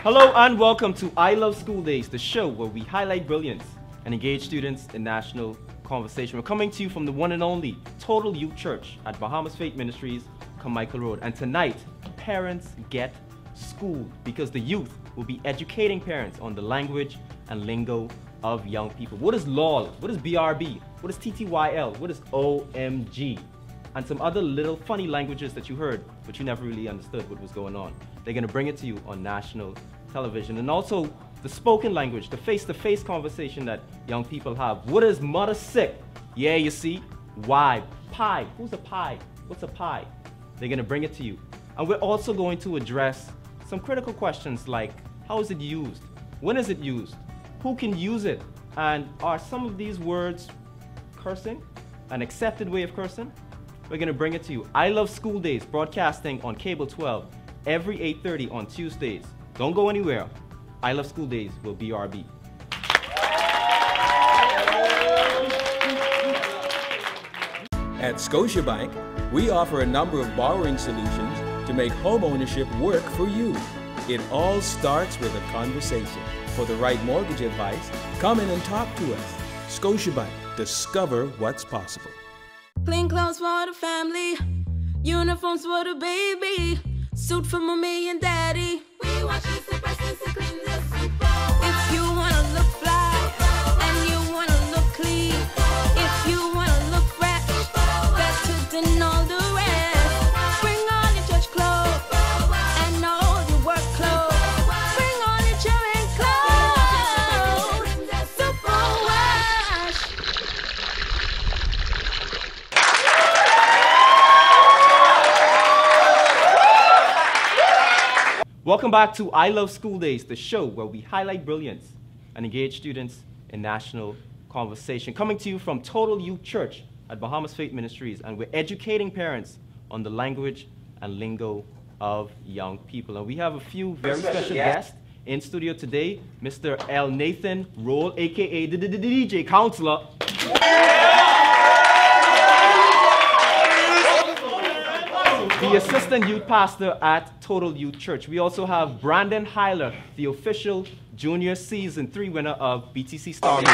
Hello and welcome to I Love School Days, the show where we highlight brilliance and engage students in national conversation. We're coming to you from the one and only Total Youth Church at Bahamas Faith Ministries, Carmichael Road. And tonight, parents get schooled because the youth will be educating parents on the language and lingo of young people. What is LOL? What is BRB? What is TTYL? What is OMG? And some other little funny languages that you heard, but you never really understood what was going on. They're going to bring it to you on national television. And also the spoken language, the face-to-face conversation that young people have. What is mother sick? Yeah, you see. Why? Pie. Who's a pie? What's a pie? They're going to bring it to you. And we're also going to address some critical questions like, how is it used? When is it used? Who can use it? And are some of these words cursing? An accepted way of cursing? We're going to bring it to you. I Love School Days, broadcasting on Cable 12 every 8:30 on Tuesdays. Don't go anywhere. I Love School Days will be BRB. At Scotiabank, we offer a number of borrowing solutions to make home ownership work for you. It all starts with a conversation. For the right mortgage advice, come in and talk to us. Scotiabank, discover what's possible. Clean clothes for the family, uniforms for the baby, suit for mommy and daddy. We want you to practice to clean the super. If you wanna look fly and you wanna look clean, if you wanna look fresh, better than all the rest. Bring all your church clothes and all your work clothes. Bring all your children clothes. Super wash. Welcome back to I Love School Days, the show where we highlight brilliance and engage students in national conversation. Coming to you from Total Youth Church at Bahamas Faith Ministries, and we're educating parents on the language and lingo of young people. And we have a few very special guests in studio today. Mr. L. Nathan Roll, aka the DJ Counselor. The assistant youth pastor at Total Youth Church. We also have Brandon Hyler, the official junior season 3 winner of BTC Star Maker.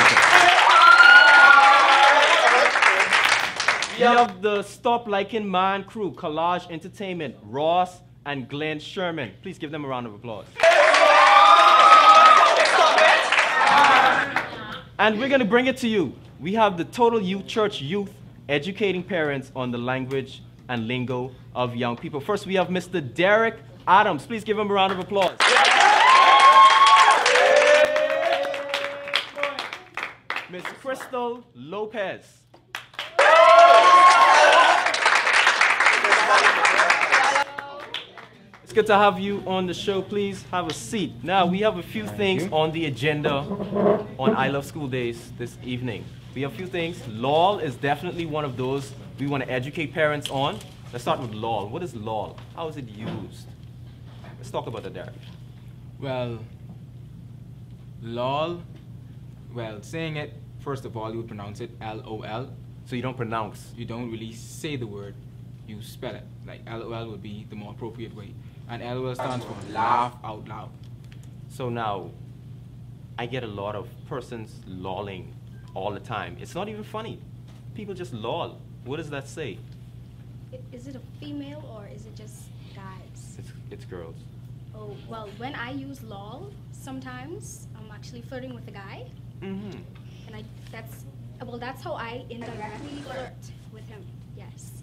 We have the Stop Liking Man crew, Collage Entertainment, Ross and Glenn Sherman. Please give them a round of applause. And we're going to bring it to you. We have the Total Youth Church youth educating parents on the language and lingo of young people. First, we have Mr. Derek Adams. Please give him a round of applause. Ms. Crystal Lopez. It's good to have you on the show. Please have a seat. Now, we have a few things on the agenda on I Love School Days this evening. We have a few things. LOL is definitely one of those we want to educate parents on. Let's start with LOL. What is LOL? How is it used? Let's talk about that, Derek. Well, LOL, saying it, first of all, you would pronounce it LOL. So you don't pronounce? You don't really say the word, you spell it. Like LOL would be the more appropriate way. And LOL stands for laugh out loud. So now, I get a lot of persons lolling all the time. It's not even funny. People just lol. What does that say? Is it a female or is it just guys? It's girls. Oh, well, when I use lol, sometimes I'm actually flirting with a guy. Mm-hmm. And that's how I indirectly flirt with him, yes.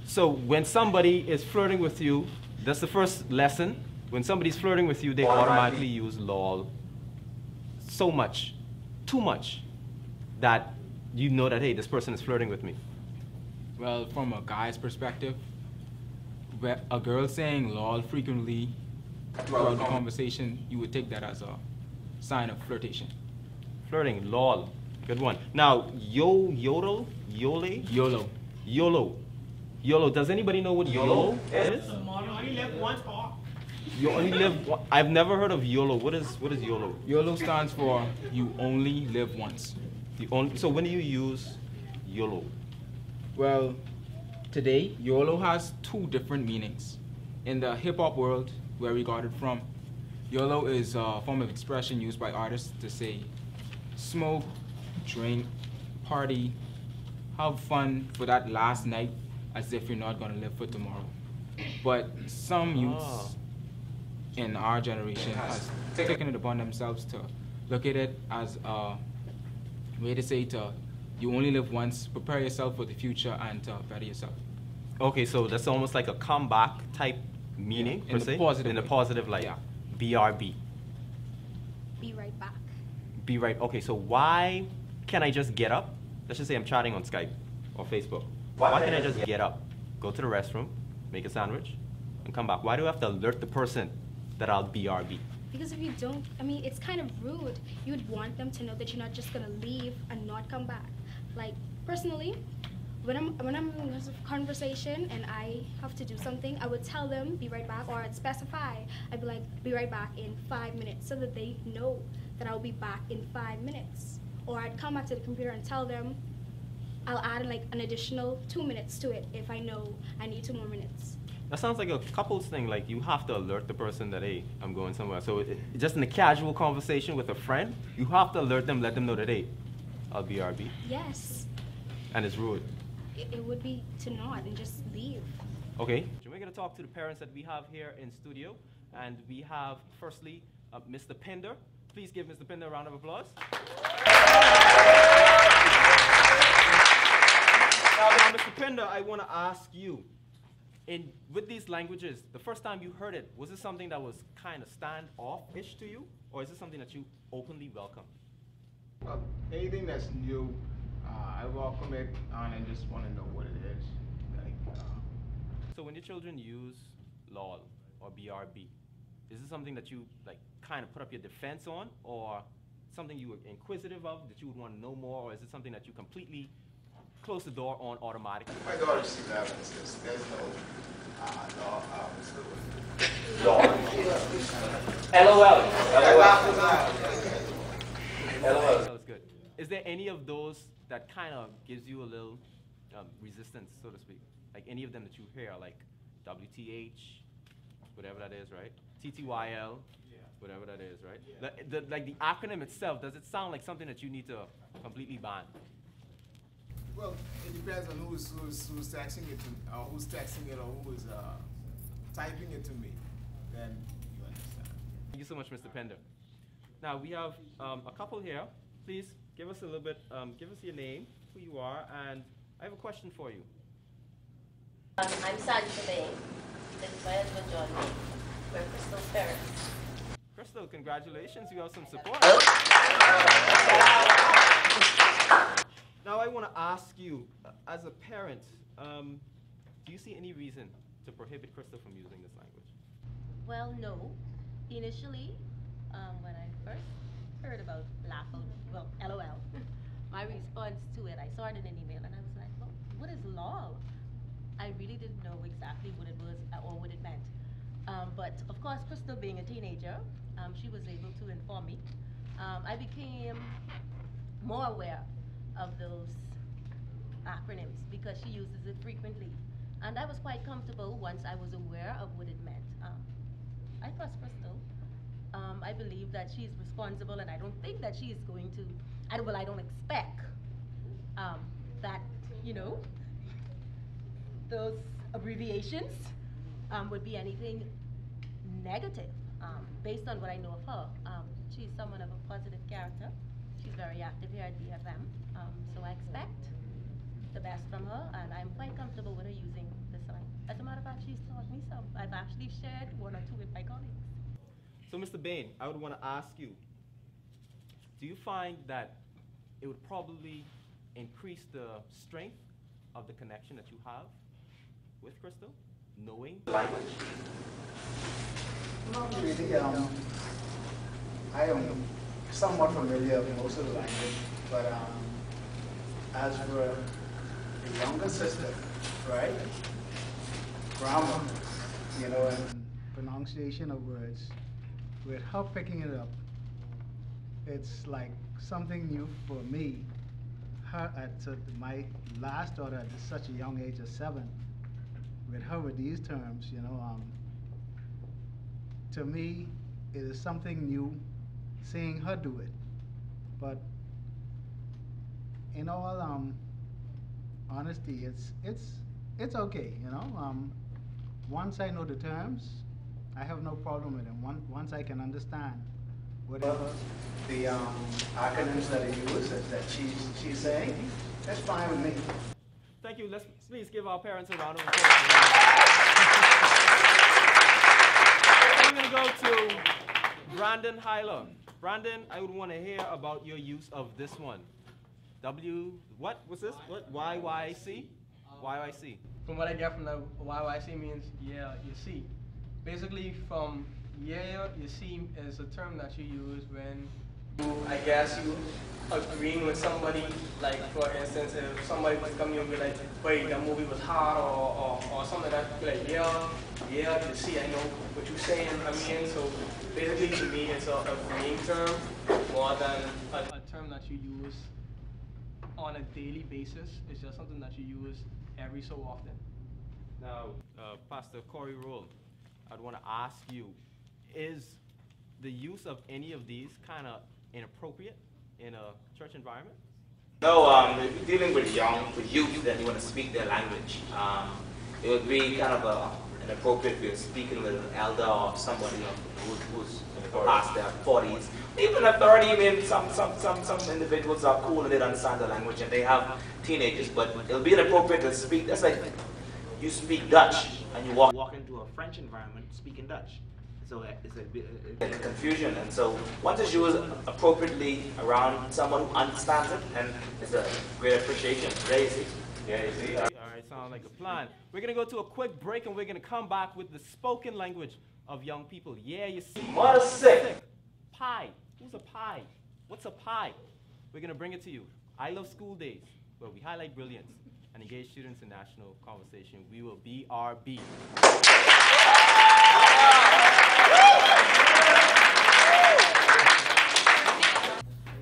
So when somebody is flirting with you, that's the first lesson. When somebody's flirting with you, they automatically use lol so much, too much, that you know that, hey, this person is flirting with me. Well, from a guy's perspective, a girl saying lol frequently throughout the conversation, you would take that as a sign of flirtation. Flirting, lol. Good one. Now, YOLO. Does anybody know what YOLO is? You only live once, or You only live one. I've never heard of YOLO. What is YOLO? YOLO stands for you only live once. So when do you use YOLO? Well, today, YOLO has two different meanings. In the hip-hop world, where we got it from, YOLO is a form of expression used by artists to say smoke, drink, party, have fun for that last night as if you're not going to live for tomorrow. But some youths in our generation has taken it upon themselves to look at it as a way to say you only live once, prepare yourself for the future and to better yourself. Okay, so that's almost like a comeback type meaning, in per se? In a way. positive light. Yeah. BRB. Be right back. Be right. Okay, so why can't I just get up? Let's just say I'm chatting on Skype or Facebook. Why can't I just get up, go to the restroom, make a sandwich, and come back? Why do I have to alert the person that I'll BRB? Because if you don't, I mean, it's kind of rude. You'd want them to know that you're not just gonna leave and not come back. Like, personally, when I'm in a conversation and I have to do something, I would tell them, be right back, or I'd specify. I'd be like, be right back in 5 minutes, so that they know that I'll be back in 5 minutes. Or I'd come back to the computer and tell them, I'll add like an additional 2 minutes to it if I know I need 2 more minutes. That sounds like a couples thing, like you have to alert the person that, hey, I'm going somewhere. So just in a casual conversation with a friend, you have to alert them, let them know that, hey, I'll BRB. Yes. And it's rude. It would be to not and just leave. Okay, so we're going to talk to the parents that we have here in studio. And we have, firstly, Mr. Pinder. Please give Mr. Pinder a round of applause. Now, Mr. Pinder, I want to ask you, with these languages, the first time you heard it, was it something that was kind of standoff-ish to you? Or is it something that you openly welcome? Anything that's new, I welcome it and just want to know what it is. So when your children use LOL or BRB, is this something that you like kind of put up your defense on, or something you were inquisitive of that you would want to know more, or is it something that you completely close the door on automatically? My daughter, she balances. There's no LOL. LOL is good. Is there any of those that kind of gives you a little resistance, so to speak? Like any of them that you hear, like WTH, whatever that is, right? TTYL, whatever that is, right? Yeah. Like the acronym itself, does it sound like something that you need to completely ban? Well, it depends on who's texting it to, or who's texting it, or who's typing it to me. Then you understand. Thank you so much, Mr. Pender. Now we have a couple here. Please give us a little bit. Give us your name, who you are, and I have a question for you. I'm Sandra Bain. This is my husband, John Bain. We're Crystal's parents. Crystal, congratulations. You have some support. Now I want to ask you, as a parent, do you see any reason to prohibit Crystal from using this language? Well, no. Initially, when I first heard about LOL, my response to it, I saw it in an email and I was like, well, what is LOL? I really didn't know exactly what it was or what it meant. But of course, Crystal being a teenager, she was able to inform me. I became more aware of those acronyms because she uses it frequently. And I was quite comfortable once I was aware of what it meant. I trust Crystal. I believe that she's responsible, and I don't think that she is going to, I don't expect that, you know, those abbreviations would be anything negative. Based on what I know of her, she's someone of a positive character. She's very active here at BFM, so I expect the best from her, and I'm quite comfortable with her using this line. As a matter of fact, she's taught me some. I've actually shared one or two with my colleagues. So, Mr. Bain, I would want to ask you, do you find that it would probably increase the strength of the connection that you have with Crystal, knowing the language? Not really. I am somewhat familiar with most of the language, but as for the younger sister, right? Grammar, you know, and pronunciation of words, with her picking it up, it's like something new for me. Her at my last daughter at such a young age of 7, with her with these terms, you know, to me, it is something new seeing her do it. But in all honesty, it's okay, you know. Once I know the terms, I have no problem with them. Once I can understand what the acronyms that it uses that she's saying, that's fine with me. Thank you. Let's please give our parents a round of applause. We're going to go to Brandon Hyler. Brandon, I would want to hear about your use of this one. What was this? What? YYC? YYC. From what I get from the YYC means, yeah, you see. Basically from yeah, you see is a term that you use when I guess you agreeing with somebody, like for instance, if somebody was coming and be like, wait, that movie was hot or something like that, be like, yeah, you see, I know what you're saying, I mean, so basically to me it's a agreeing term more than a term that you use on a daily basis. It's just something that you use every so often. Now, Pastor Corey Roll, I'd want to ask you, is the use of any of these kind of inappropriate in a church environment? No, if you're dealing with youth, and you want to speak their language, it would be kind of inappropriate if you're speaking with an elder or somebody who's past their 40s. Even at 30, I mean, some individuals are cool and they understand the language and they have teenagers, but it'll be inappropriate to speak. That's like you speak Dutch and you walk into a French environment speaking Dutch. So it's a confusion, and so once it's used appropriately around someone who understands it, and it's a great appreciation. Yeah, you see. Yeah, you see. All right, sounds like a plan. We're gonna go to a quick break, and we're gonna come back with the spoken language of young people. Yeah, you see. What a sick. Pie. Who's a pie? What's a pie? We're gonna bring it to you. I Love School Days, where we highlight brilliance and engage students in national conversation. We will BRB.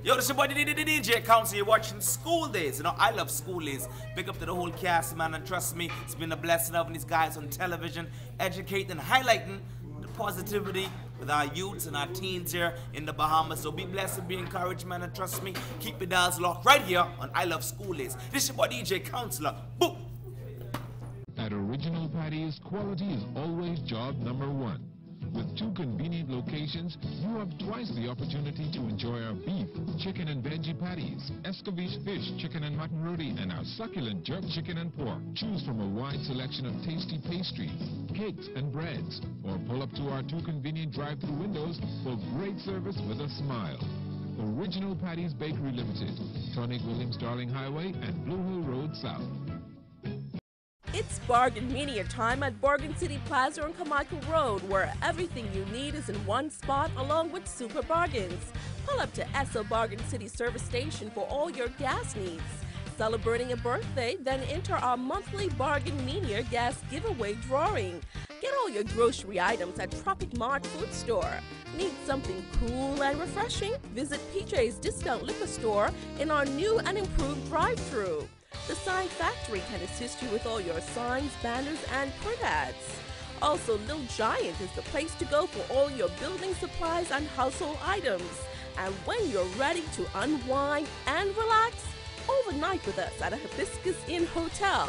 Yo, this is your boy the DJ Council. You're watching School Days. You know, I love School Days. Big up to the whole cast, man, and trust me, it's been a blessing having these guys on television, educating, highlighting the positivity with our youths and our teens here in the Bahamas. So be blessed and be encouraged, man, and trust me, keep your dials locked right here on I Love School Days. This is your boy DJ Counselor. Boom! At Original Patties, quality is always job number one. With 2 convenient locations, you have twice the opportunity to enjoy our beef, chicken and veggie patties, escovitch fish, chicken and mutton roti, and our succulent jerk chicken and pork. Choose from a wide selection of tasty pastries, cakes, and breads, or pull up to our 2 convenient drive-thru windows for great service with a smile. Original Patties Bakery Limited, Tonic Williams Darling Highway and Blue Hill Road South. It's Bargain Mania time at Bargain City Plaza on Carmichael Road, where everything you need is in one spot along with super bargains. Pull up to Esso Bargain City Service Station for all your gas needs. Celebrating a birthday, then enter our monthly Bargain Mania gas giveaway drawing. Get all your grocery items at Tropic Mart Food Store. Need something cool and refreshing? Visit PJ's Discount Liquor Store in our new and improved drive-thru. The Sign Factory can assist you with all your signs, banners, and print ads. Also, Little Giant is the place to go for all your building supplies and household items. And when you're ready to unwind and relax, overnight with us at a Hibiscus Inn Hotel.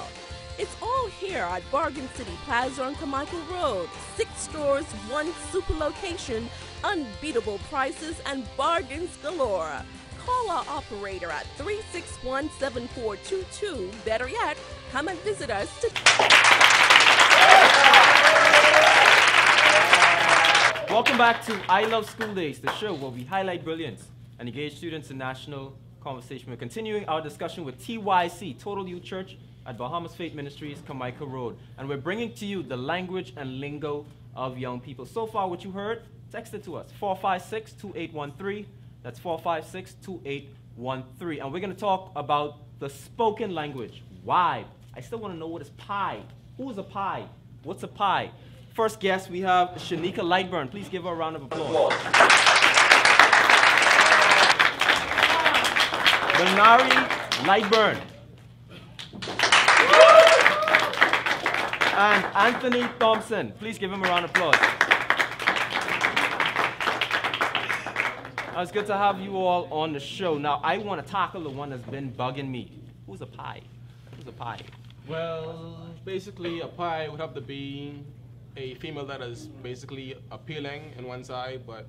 It's all here at Bargain City Plaza on Carmichael Road. 6 stores, 1 super location, unbeatable prices, and bargains galore. Call our operator at 361-7422. Better yet, come and visit us today. Welcome back to I Love School Days, the show where we highlight brilliance and engage students in national conversation. We're continuing our discussion with TYC, Total Youth Church at Bahamas Faith Ministries, Carmichael Road. And we're bringing to you the language and lingo of young people. So far, what you heard, text it to us, 456-2813. That's 456-2813. And we're going to talk about the spoken language. Why? I still want to know what is pie. Who is a pie? What's a pie? First guest, we have Shanika Lightburn. Please give her a round of applause. Benari Lightburn. And Anthony Thompson. Please give him a round of applause. It's good to have you all on the show. Now, I want to tackle the one that's been bugging me. Who's a pie? Who's a pie? Well, basically, a pie would have to be a female that is basically appealing in one side, but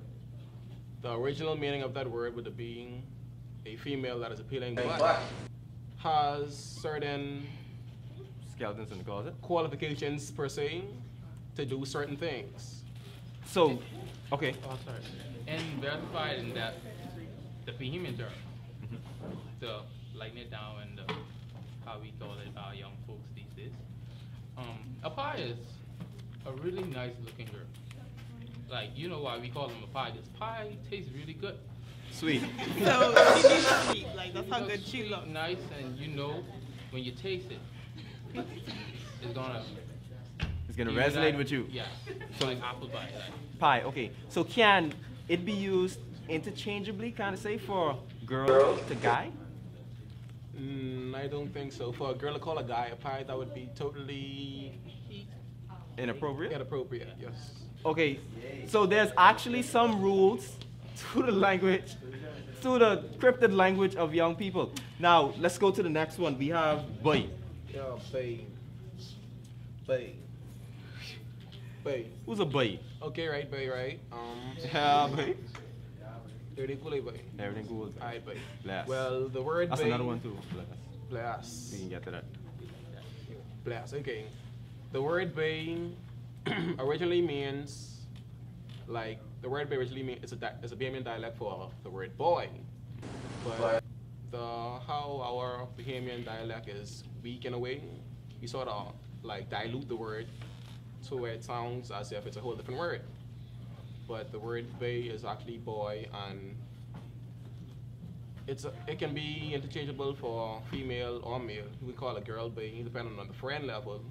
the original meaning of that word would be a female that is appealing, but has certain skeletons in the closet qualifications per se to do certain things. So, okay. Oh, sorry. And verified in that the Bohemian term, to lighten it down and how we call it our young folks these days. A pie is a really nice looking girl. Like, you know why we call them a pie? This pie tastes really good. Sweet. So she looks sweet, like that's how good she looks. Nice, and you know when you taste it, it's gonna resonate like, with you. Yeah. So like apple pie. Like. Pie. Okay. So can it be used interchangeably, kind of say, for girl to guy? I don't think so. For a girl to call a guy a pie, that would be totally inappropriate. Inappropriate. Yes. Okay. So there's actually some rules to the language, to the cryptid language of young people. Now let's go to the next one. We have boy. Yeah, boy. Boy. Boy. Who's a boy? Okay, right, boy, right. Yeah, boy. Everything cool, boy. Everything cool. Alright, boy. Blast. Well, the word That's boy. another one too. Blast. Blast. We can get to that. Blast. Okay. The word boy originally means, like, the word boy originally means it's a Bahamian dialect for the word boy, but how our Bahamian dialect is weak in a way, we sort of like dilute the word so it sounds as if it's a whole different word. But the word boy is actually boy, and it can be interchangeable for female or male. We call a girl boy depending on the friend level.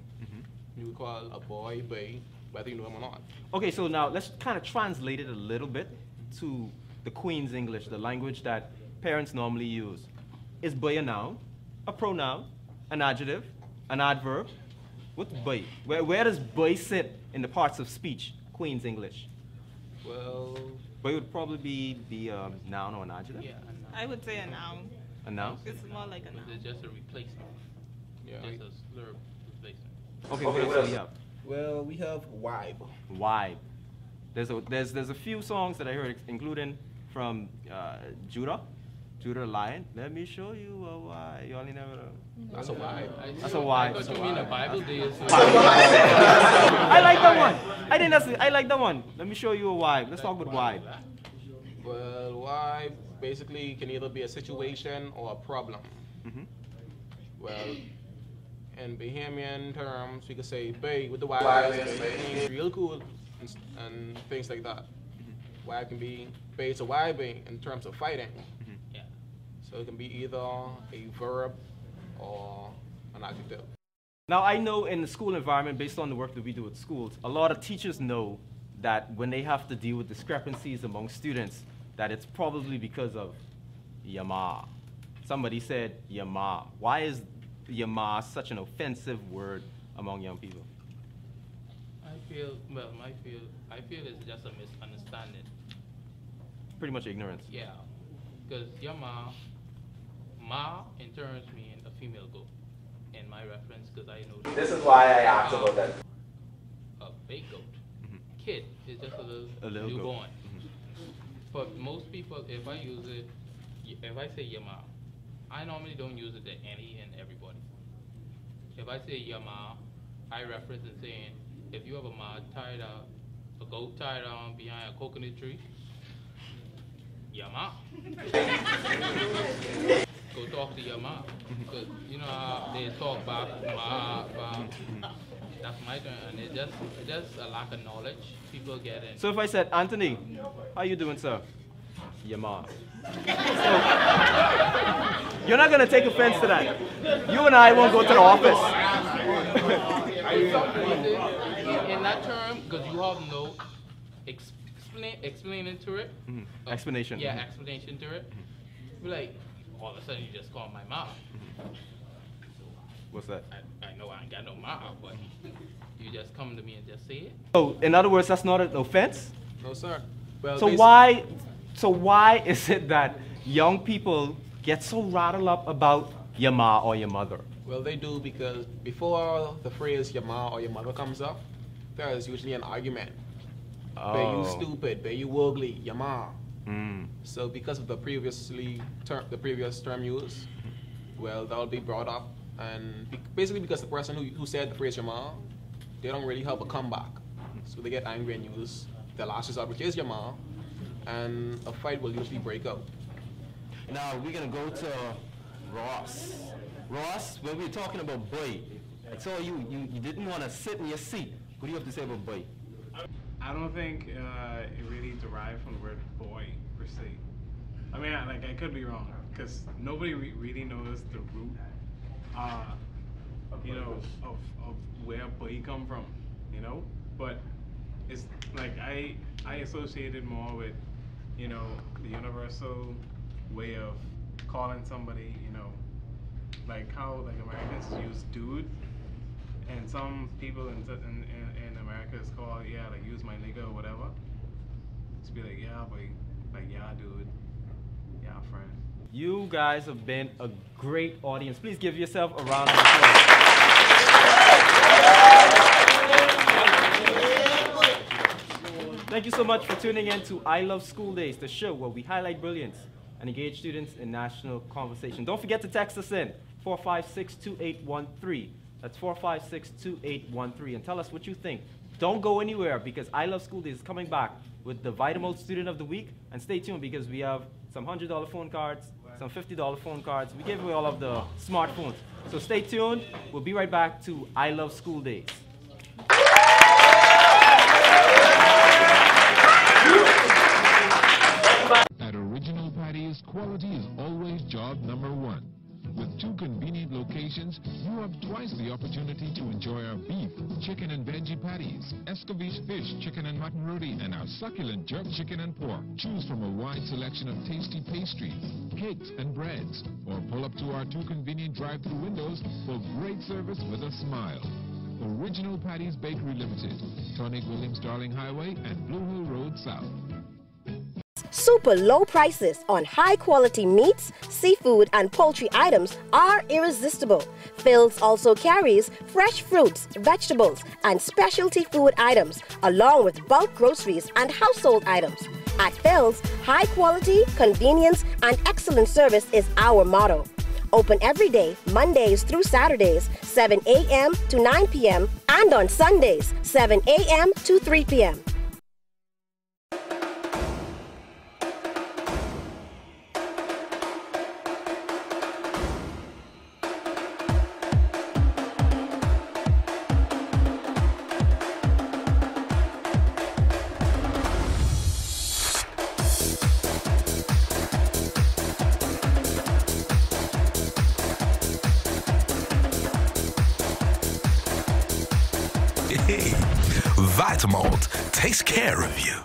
You would call a boy boy, whether you know him or not. Okay, so now let's kind of translate it a little bit to the Queen's English, the language that parents normally use. Is boy a noun, a pronoun, an adjective, an adverb? What's boy? Where does boy sit in the parts of speech, Queen's English? Well, boy would probably be the noun or an adjective? Yeah, I would say a noun. A noun? It's more like a noun. It's just a replacement. Yeah. Just a slur replacement. Okay, what else do we have? Well, we have vibe. Vibe. There's a few songs that I heard, including from Judah the Lion. Let me show you a why. You only never know. That's a vibe. That's a why. I thought you mean a Bible day. I like that one. I think I like that one. Let me show you a why. Let's talk about why. Well, why basically can either be a situation or a problem. Well, in Bahamian terms, we could say "bay" with the Y, means real cool, and things like that. Y can be "bay" to Y bay in terms of fighting. Yeah. So it can be either a verb or an adjective. Now I know in the school environment, based on the work that we do at schools, a lot of teachers know that when they have to deal with discrepancies among students, that it's probably because of yama. Somebody said yama. Why is yama such an offensive word among young people? I feel it's just a misunderstanding. Pretty much ignorance. Yeah, because yama, ma in terms mean a female goat. In my reference, because I know this is why I asked about that. A big goat. Kid is just a little newborn. But most people, if I use it, if I say yama, I normally don't use it to any and everybody. If I say yama, I reference in saying, if you have a goat tied on behind a coconut tree, yama. Go talk to your mom. Because you know how they talk back, that's my turn, and it's just a lack of knowledge people get in. So if I said, Anthony, how you doing, sir? Your mom. So, you're not gonna take offense to that. You and I won't go to the office. In that term, because you have no explaining to it. Explanation. Yeah, explanation to it. Be like, all of a sudden you just call my mom. What's that? I know I ain't got no mom, but you just come to me and just say it. So, in other words, that's not an offense? No, sir. Well, so why, So why is it that young people get so rattled up about your ma or your mother? Well, they do because before the phrase your ma or your mother comes up, there is usually an argument. Oh. Be you stupid, be you ugly, your ma. So because of the previous term used, well, that will be brought up, and basically because the person who said the phrase your ma, they don't really have a comeback. So they get angry and use the last resort, which is your ma, and a fight will usually break out. Now we're gonna go to Ross. Ross, when we were talking about boy, I saw you didn't want to sit in your seat. What do you have to say about boy? I don't think it really derived from the word boy per se. I mean, I could be wrong because nobody really knows the root, you know, of where boy come from, you know. But it's like I associate it more with, you know, the universal way of calling somebody, you know, like how like Americans use dude, and some people in America is called, yeah, like use my nigga or whatever. Just be like, yeah, boy, like yeah, dude, yeah, friend. You guys have been a great audience. Please give yourself a round of applause. Thank you so much for tuning in to I Love School Days, the show where we highlight brilliance and engage students in national conversation. Don't forget to text us in 456-2813. That's 456-2813, and tell us what you think. Don't go anywhere because I Love School Days is coming back with the Vital Student of the Week, and stay tuned because we have some $100 phone cards, some $50 phone cards. We gave away all of the smartphones. So stay tuned. We'll be right back to I Love School Days. At Original Patties, quality is always job number one. With 2 convenient locations, you have twice the opportunity to enjoy our beef, chicken and veggie patties, escovitch fish, chicken and mutton roti, and our succulent jerk chicken and pork. Choose from a wide selection of tasty pastries, cakes, and breads, or pull up to our 2 convenient drive-thru windows for great service with a smile. Original Patties Bakery Limited, Tonic Williams Darling Highway and Blue Hill Road South. Super low prices on high-quality meats, seafood, and poultry items are irresistible. Phil's also carries fresh fruits, vegetables, and specialty food items, along with bulk groceries and household items. At Phil's, high quality, convenience, and excellent service is our motto. Open every day, Mondays through Saturdays, 7 a.m. to 9 p.m., and on Sundays, 7 a.m. to 3 p.m. Hey, Vitamalt takes care of you.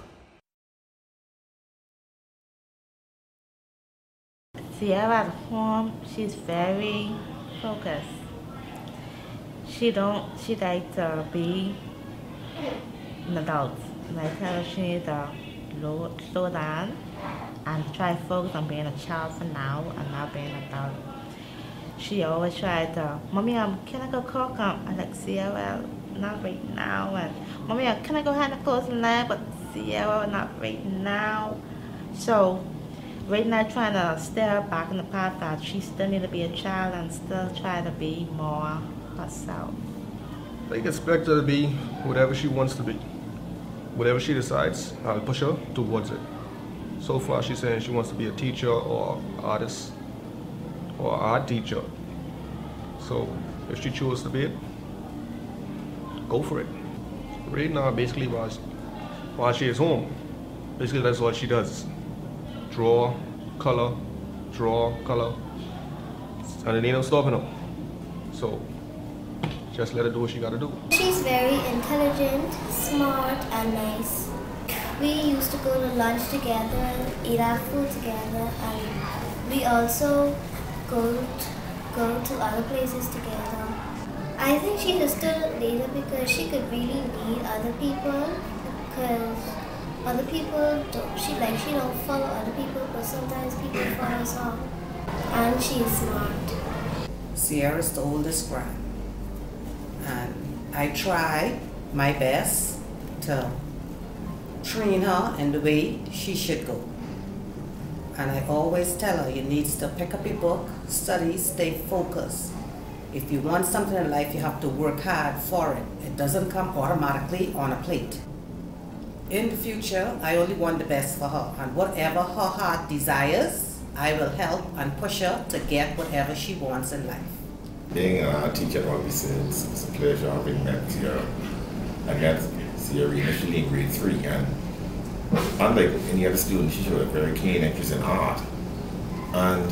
Sierra at home, she's very focused. She likes to be an adult. And I tell her she needs to slow down and try to focus on being a child for now and not being an adult. She always tried to, Mommy, can I go cook? I'm like, Sierra, not right now. And Mommy, can I go hang the clothes in there? But Sierra, not right now. So right now, trying to steer her back in the path that she still needs to be a child and still try to be more herself. I expect her to be whatever she wants to be. Whatever she decides, I'll push her towards it. So far, she's saying she wants to be a teacher or artist or art teacher. So if she chooses to be it, go for it. Right now, basically, while she is home, basically that's what she does. Draw, color, and it ain't no stopping her. So just let her do what she gotta do. She's very intelligent, smart, and nice. We used to go to lunch together, eat our food together, and we also go to other places together. I think she's a student leader because she could really lead other people, because other people don't, she don't follow other people, but sometimes people follow her. And she is smart. Sierra's the oldest grand. And I try my best to train her in the way she should go. And I always tell her, you need to pick up your book, study, stay focused. If you want something in life, you have to work hard for it. It doesn't come automatically on a plate. In the future, I only want the best for her. And whatever her heart desires, I will help and push her to get whatever she wants in life. Being a teacher, obviously, it's a pleasure having met Sierra. I met Sierra initially in grade 3, and unlike any other student, she showed a very keen interest in art. And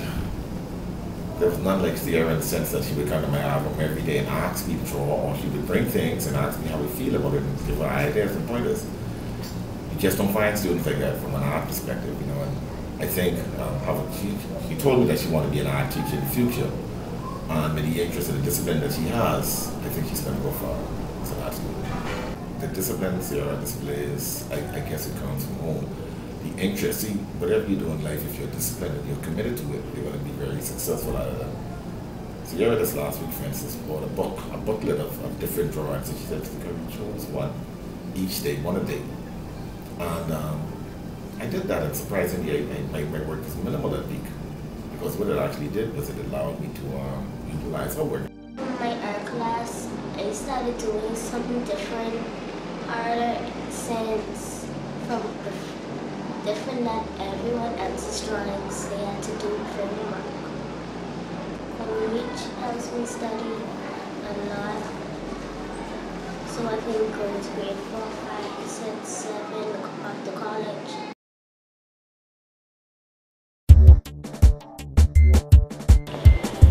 there was none like Sierra in the sense that she would come to my album every day and ask me to draw, or she would bring things and ask me how we feel about it and give her ideas and pointers. You just don't find students like that from an art perspective, you know. And I think she told me that she wanted to be an art teacher in the future. And with the interest in the discipline that she has, I think she's going to go far as an art student. The discipline Sierra displays, I guess it comes from home. The interest, see, whatever you do in life, if you're disciplined and you're committed to it, you're going to be very successful out of that. Sierra this last week, for instance, bought a booklet of different drawings, and she said she chose one each day, one a day. And I did that, and surprisingly, my work was minimal that week, because what it actually did was it allowed me to utilize her work. In my art class, I started doing something different, harder, since from different than everyone else's drawings, they had to do homework. Which helps me study a lot, so I can go to grade 4, 5, 6, 7 up to college.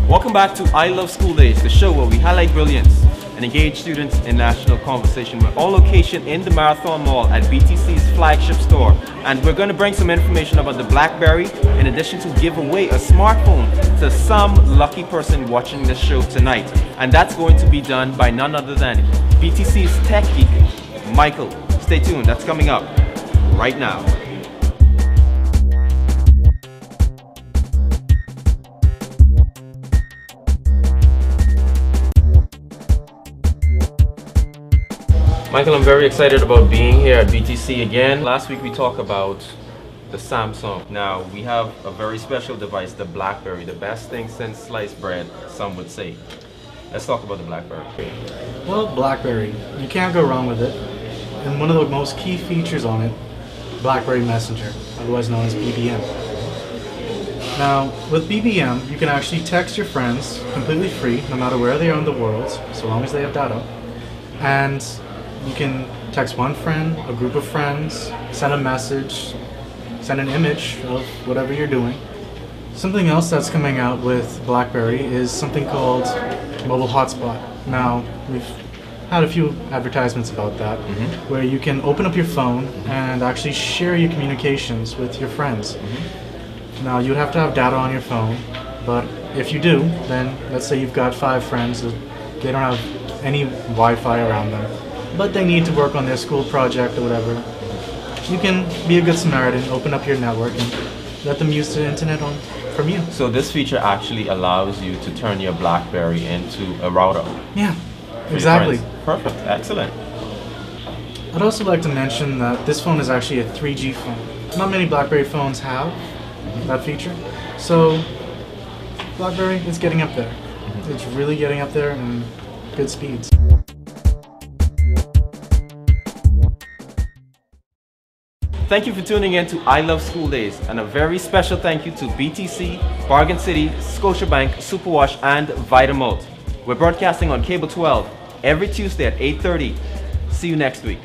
Welcome back to I Love School Days, the show where we highlight brilliance and engage students in national conversation. We're on location in the Marathon Mall at BTC's flagship store, and we're going to bring some information about the BlackBerry in addition to give away a smartphone to some lucky person watching this show tonight. And that's going to be done by none other than BTC's tech geek, Michael. Stay tuned, that's coming up right now. Michael, I'm very excited about being here at BTC again. Last week we talked about the Samsung. Now we have a very special device, the BlackBerry, the best thing since sliced bread, some would say. Let's talk about the BlackBerry. Well, BlackBerry, you can't go wrong with it. And one of the most key features on it, BlackBerry Messenger, otherwise known as BBM. Now, with BBM, you can actually text your friends completely free, no matter where they are in the world, so long as they have data. And you can text one friend, a group of friends, send a message, send an image of whatever you're doing. Something else that's coming out with BlackBerry is something called Mobile Hotspot. Now, we've had a few advertisements about that, where you can open up your phone and actually share your communications with your friends. Now, you'd have to have data on your phone, but if you do, then let's say you've got 5 friends that they don't have any Wi-Fi around them, but they need to work on their school project or whatever. You can be a good Samaritan, open up your network, and let them use the internet from you. So this feature actually allows you to turn your BlackBerry into a router. Yeah, exactly. Perfect, excellent. I'd also like to mention that this phone is actually a 3G phone. Not many BlackBerry phones have that feature, so BlackBerry is getting up there. It's really getting up there and good speeds. Thank you for tuning in to I Love School Days, and a very special thank you to BTC, Bargain City, Scotiabank, Superwash, and Vitamalt. We're broadcasting on Cable 12 every Tuesday at 8:30. See you next week.